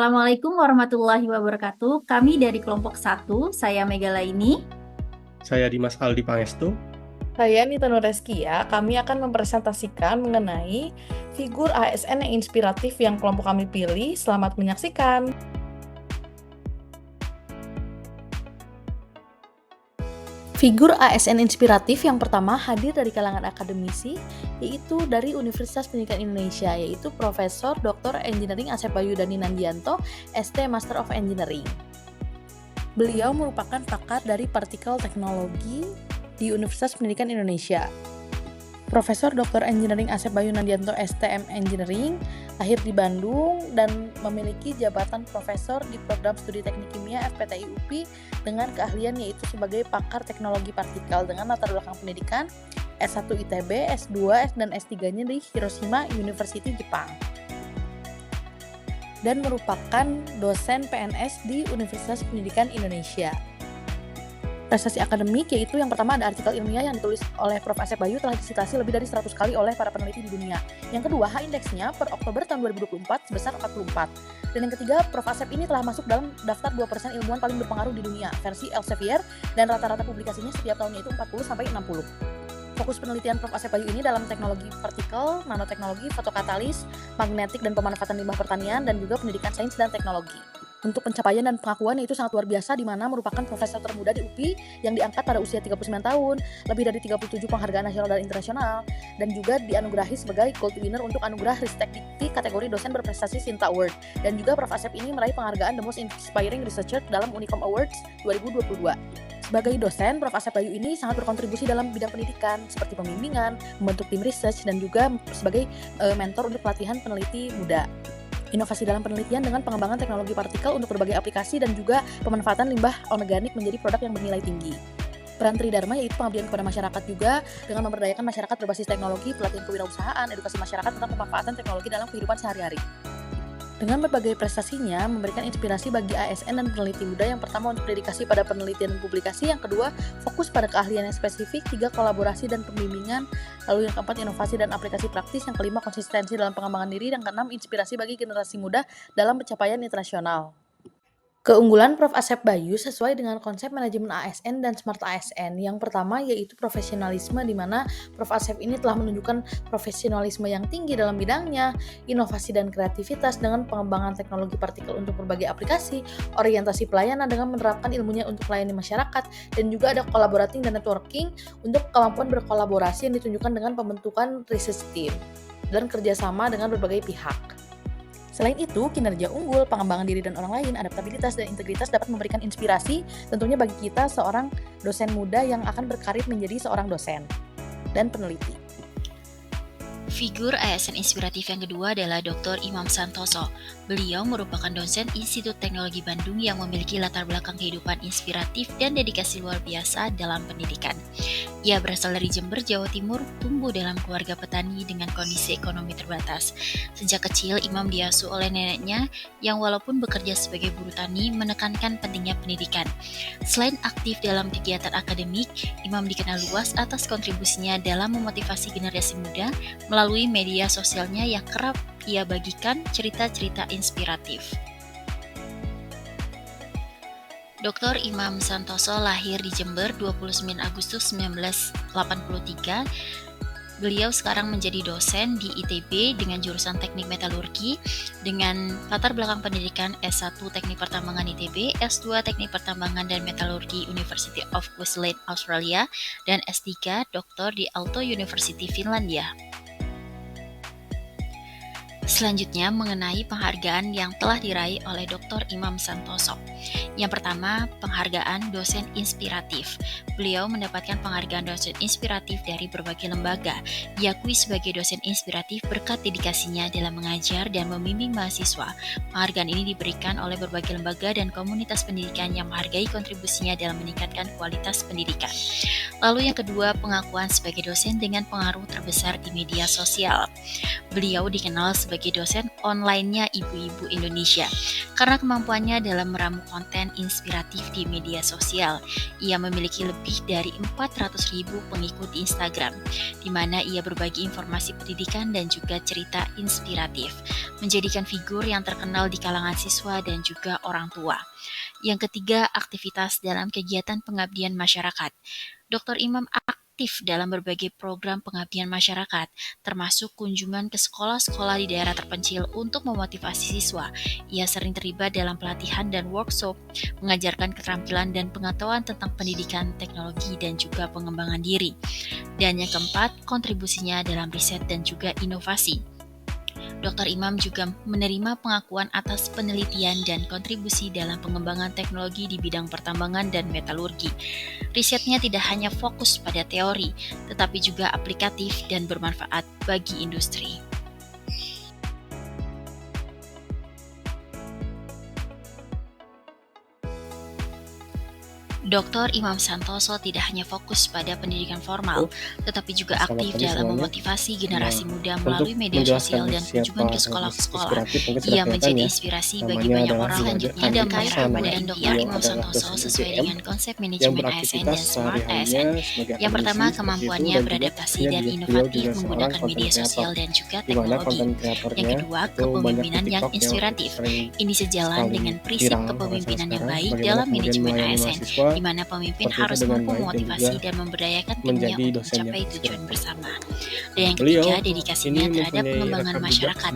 Assalamualaikum warahmatullahi wabarakatuh. Kami dari kelompok 1, saya Mega Laini. Saya Dimas Aldi Pangestu. Saya Nita Nureskia, kami akan mempresentasikan mengenai figur ASN yang inspiratif yang kelompok kami pilih. Selamat menyaksikan. Figur ASN inspiratif yang pertama hadir dari kalangan akademisi, yaitu dari Universitas Pendidikan Indonesia, yaitu Profesor Dr. Engineering Asep Bayu Dani Nandianto, ST Master of Engineering. Beliau merupakan pakar dari partikel teknologi di Universitas Pendidikan Indonesia. Profesor Dr. Engineering Asep Bayu Nandianto STM Engineering lahir di Bandung dan memiliki jabatan profesor di program studi teknik kimia FPTI UPI dengan keahlian yaitu sebagai pakar teknologi partikel dengan latar belakang pendidikan S1 ITB, S2, dan S3-nya di Hiroshima University, Jepang. Dan merupakan dosen PNS di Universitas Pendidikan Indonesia. Prestasi akademik yaitu yang pertama ada artikel ilmiah yang ditulis oleh Prof. Asep Bayu telah disitasi lebih dari 100 kali oleh para peneliti di dunia. Yang kedua, H-indeksnya per Oktober tahun 2024 sebesar 44. Dan yang ketiga, Prof. Asep ini telah masuk dalam daftar 2% ilmuwan paling berpengaruh di dunia versi Elsevier dan rata-rata publikasinya setiap tahunnya itu 40-60. Fokus penelitian Prof. Asep Bayu ini dalam teknologi partikel, nanoteknologi, fotokatalis, magnetik dan pemanfaatan limbah pertanian dan juga pendidikan sains dan teknologi. Untuk pencapaian dan pengakuan itu sangat luar biasa di mana merupakan profesor termuda di UPI yang diangkat pada usia 39 tahun, lebih dari 37 penghargaan nasional dan internasional, dan juga dianugerahi sebagai Gold Winner untuk anugerah Ristek Dikti kategori dosen berprestasi Sinta Award. Dan juga Prof. Asep ini meraih penghargaan The Most Inspiring Researcher dalam Unicom Awards 2022. Sebagai dosen, Prof. Asep Bayu ini sangat berkontribusi dalam bidang pendidikan seperti pembimbingan, membentuk tim research, dan juga sebagai mentor untuk pelatihan peneliti muda. Inovasi dalam penelitian dengan pengembangan teknologi partikel untuk berbagai aplikasi dan juga pemanfaatan limbah anorganik menjadi produk yang bernilai tinggi. Peran Tridharma yaitu pengabdian kepada masyarakat juga dengan memberdayakan masyarakat berbasis teknologi, pelatihan kewirausahaan, edukasi masyarakat tentang pemanfaatan teknologi dalam kehidupan sehari-hari. Dengan berbagai prestasinya, memberikan inspirasi bagi ASN dan peneliti muda yang pertama untuk dedikasi pada penelitian dan publikasi, yang kedua fokus pada keahlian yang spesifik, tiga kolaborasi dan pembimbingan, lalu yang keempat inovasi dan aplikasi praktis, yang kelima konsistensi dalam pengembangan diri, dan keenam inspirasi bagi generasi muda dalam pencapaian internasional. Keunggulan Prof. Asep Bayu sesuai dengan konsep manajemen ASN dan Smart ASN. Yang pertama yaitu profesionalisme, di mana Prof. Asep ini telah menunjukkan profesionalisme yang tinggi dalam bidangnya, inovasi dan kreativitas dengan pengembangan teknologi partikel untuk berbagai aplikasi, orientasi pelayanan dengan menerapkan ilmunya untuk melayani masyarakat, dan juga ada collaborating dan networking untuk kemampuan berkolaborasi yang ditunjukkan dengan pembentukan research team dan kerjasama dengan berbagai pihak. Selain itu, kinerja unggul, pengembangan diri dan orang lain, adaptabilitas dan integritas dapat memberikan inspirasi tentunya bagi kita seorang dosen muda yang akan berkarir menjadi seorang dosen dan peneliti. Figur ASN inspiratif yang kedua adalah Dr. Imam Santoso. Beliau merupakan dosen Institut Teknologi Bandung yang memiliki latar belakang kehidupan inspiratif dan dedikasi luar biasa dalam pendidikan. Ia berasal dari Jember, Jawa Timur, tumbuh dalam keluarga petani dengan kondisi ekonomi terbatas. Sejak kecil, Imam diasuh oleh neneknya yang walaupun bekerja sebagai buruh tani, menekankan pentingnya pendidikan. Selain aktif dalam kegiatan akademik, Imam dikenal luas atas kontribusinya dalam memotivasi generasi muda melalui media sosialnya yang kerap ia bagikan cerita-cerita inspiratif. Dr. Imam Santoso lahir di Jember 29 Agustus 1983. Beliau sekarang menjadi dosen di ITB dengan jurusan Teknik Metalurgi dengan latar belakang pendidikan S1 Teknik Pertambangan ITB, S2 Teknik Pertambangan dan Metalurgi University of Queensland, Australia, dan S3 Doktor di Aalto University, Finlandia. Selanjutnya mengenai penghargaan yang telah diraih oleh Dr. Imam Santoso. Yang pertama, penghargaan dosen inspiratif. Beliau mendapatkan penghargaan dosen inspiratif dari berbagai lembaga. Diakui sebagai dosen inspiratif berkat dedikasinya dalam mengajar dan membimbing mahasiswa. Penghargaan ini diberikan oleh berbagai lembaga dan komunitas pendidikan yang menghargai kontribusinya dalam meningkatkan kualitas pendidikan. Lalu yang kedua, pengakuan sebagai dosen dengan pengaruh terbesar di media sosial. Beliau dikenal sebagai dosen online-nya ibu-ibu Indonesia. Karena kemampuannya dalam meramu konten inspiratif di media sosial, ia memiliki lebih dari 400.000 pengikut di Instagram, di mana ia berbagi informasi pendidikan dan juga cerita inspiratif, menjadikan figur yang terkenal di kalangan siswa dan juga orang tua. Yang ketiga, aktivitas dalam kegiatan pengabdian masyarakat. Dr. Imam aktif dalam berbagai program pengabdian masyarakat, termasuk kunjungan ke sekolah-sekolah di daerah terpencil untuk memotivasi siswa. Ia sering terlibat dalam pelatihan dan workshop, mengajarkan keterampilan dan pengetahuan tentang pendidikan, teknologi, dan juga pengembangan diri. Dan yang keempat, kontribusinya dalam riset dan juga inovasi. Dr. Imam juga menerima pengakuan atas penelitian dan kontribusi dalam pengembangan teknologi di bidang pertambangan dan metalurgi. Risetnya tidak hanya fokus pada teori, tetapi juga aplikatif dan bermanfaat bagi industri. Dr. Imam Santoso tidak hanya fokus pada pendidikan formal, tetapi juga aktif dalam memotivasi generasi muda melalui media sosial dan kunjungan ke sekolah-sekolah. Ia menjadi inspirasi bagi banyak orang. Selanjutnya ada keberadaan Dr. Imam Santoso sesuai dengan konsep manajemen ASN dan Smart ASN. Yang pertama, kemampuannya beradaptasi dan inovatif menggunakan media sosial dan juga teknologi. Yang kedua, kepemimpinan yang inspiratif. Ini sejalan dengan prinsip kepemimpinan yang baik dalam manajemen ASN, di mana pemimpin harus mampu memotivasi dan memberdayakan timnya untuk mencapai tujuan bersama. Dan yang ketiga, dedikasinya terhadap pengembangan masyarakat,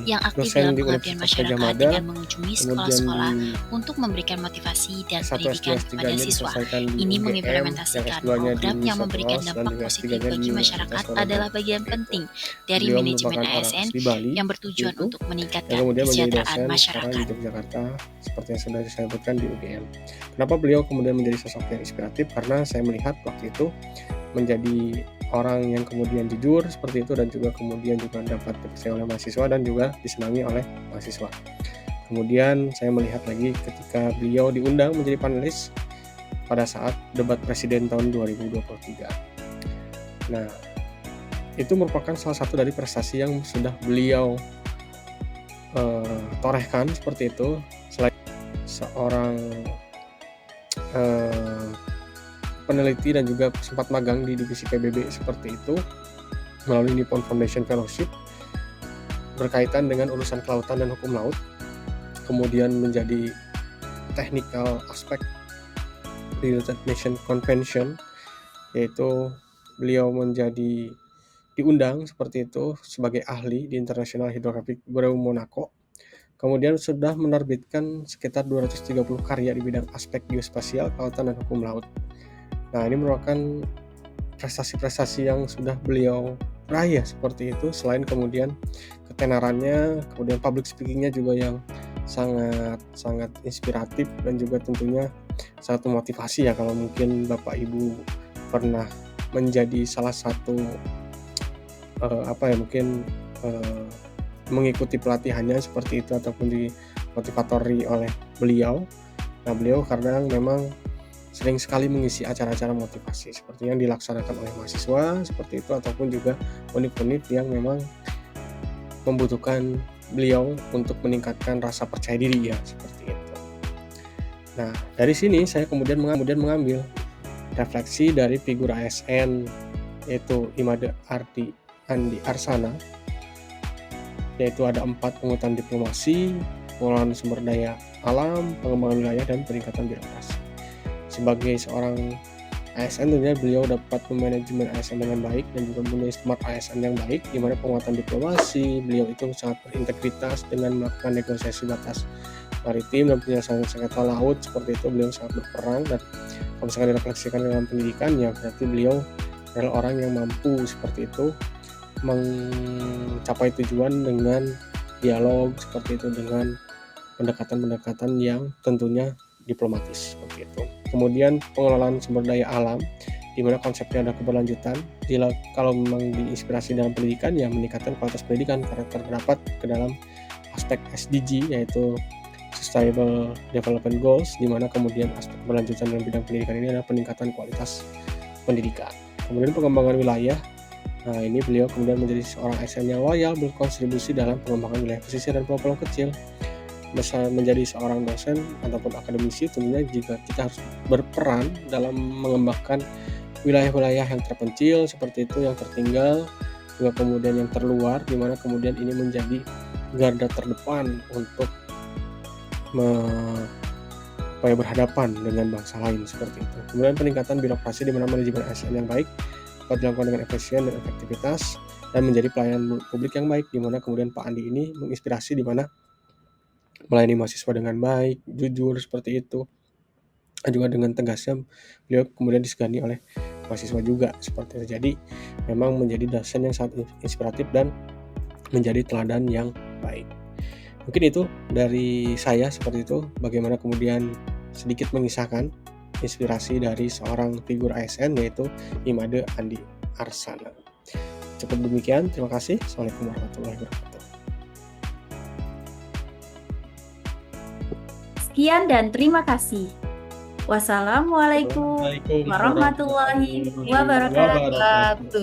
yang aktif dalam pengabdian masyarakat dengan mengunjungi sekolah-sekolah untuk memberikan motivasi dan pendidikan kepada siswa. Ini mengimplementasikan program yang memberikan dampak positif bagi masyarakat adalah bagian penting dari manajemen ASN yang bertujuan untuk meningkatkan kesejahteraan masyarakat. Di Jakarta, seperti yang sudah saya sebutkan di UGM. Kenapa beliau kemudian menjadi sosok yang inspiratif? Karena saya melihat waktu itu menjadi orang yang kemudian jujur seperti itu, dan juga kemudian juga dapat dipercaya oleh mahasiswa dan juga disenangi oleh mahasiswa. Kemudian saya melihat lagi ketika beliau diundang menjadi panelis pada saat debat presiden tahun 2023. Nah, itu merupakan salah satu dari prestasi yang sudah beliau torehkan seperti itu. Selain seorang peneliti dan juga sempat magang di divisi PBB seperti itu melalui Nippon Foundation Fellowship berkaitan dengan urusan kelautan dan hukum laut, kemudian menjadi technical aspek di United Nations Convention, yaitu beliau menjadi diundang seperti itu sebagai ahli di International Hydrographic Bureau Monaco. Kemudian sudah menerbitkan sekitar 230 karya di bidang aspek geospasial, kelautan, dan hukum laut. Nah, ini merupakan prestasi-prestasi yang sudah beliau raih seperti itu. Selain kemudian ketenarannya, kemudian public speakingnya juga yang sangat inspiratif dan juga tentunya sangat memotivasi ya. Kalau mungkin Bapak Ibu pernah menjadi salah satu mengikuti pelatihannya seperti itu ataupun dimotivatori oleh beliau. Nah, beliau kadang memang sering sekali mengisi acara-acara motivasi seperti yang dilaksanakan oleh mahasiswa seperti itu, ataupun juga unit-unit yang memang membutuhkan beliau untuk meningkatkan rasa percaya diri ya, seperti itu. Nah, dari sini saya kemudian mengambil refleksi dari figur ASN, yaitu Imade Ardi Andi Arsana, yaitu ada 4 penguatan diplomasi, pengelolaan sumber daya alam, pengembangan wilayah, dan peningkatan birokrasi. Sebagai seorang ASN tentunya beliau dapat memanajemen ASN dengan baik dan juga mempunyai smart ASN yang baik, di mana penguatan diplomasi beliau itu sangat berintegritas dengan melakukan negosiasi batas maritim dan penyelesaian sengketa laut seperti itu. Beliau sangat berperan, dan kalau misalkan direfleksikan dalam pendidikan ya berarti beliau adalah orang yang mampu seperti itu mencapai tujuan dengan dialog seperti itu, dengan pendekatan-pendekatan yang tentunya diplomatis seperti itu. Kemudian pengelolaan sumber daya alam, di mana konsepnya ada keberlanjutan. Kalau memang diinspirasi dalam pendidikan ya meningkatkan kualitas pendidikan karena terdapat ke dalam aspek SDG, yaitu Sustainable Development Goals, di mana kemudian aspek keberlanjutan dalam bidang pendidikan ini adalah peningkatan kualitas pendidikan. Kemudian pengembangan wilayah, Nah, ini beliau kemudian menjadi seorang ASN yang loyal, berkontribusi dalam pengembangan wilayah pesisir dan pulau-pulau kecil. Menjadi seorang dosen ataupun akademisi, tentunya jika kita harus berperan dalam mengembangkan wilayah-wilayah yang terpencil seperti itu, yang tertinggal, juga kemudian yang terluar, di mana kemudian ini menjadi garda terdepan untuk supaya berhadapan dengan bangsa lain seperti itu. Kemudian peningkatan birokrasi di mana manajemen ASN yang baik dapat dilakukan dengan efisien dan efektivitas dan menjadi pelayanan publik yang baik, di mana kemudian Pak Andi ini menginspirasi di mana melayani mahasiswa dengan baik, jujur seperti itu. Dan juga dengan tegasnya beliau kemudian disegani oleh mahasiswa juga seperti itu. Jadi memang menjadi dosen yang sangat inspiratif dan menjadi teladan yang baik. Mungkin itu dari saya seperti itu, bagaimana kemudian sedikit mengisahkan inspirasi dari seorang figur ASN yaitu Imade Andi Arsana. Cukup demikian, terima kasih. Assalamualaikum warahmatullahi wabarakatuh. Sekian dan terima kasih. Wassalamualaikum Waalaikumsalam warahmatullahi wabarakatuh.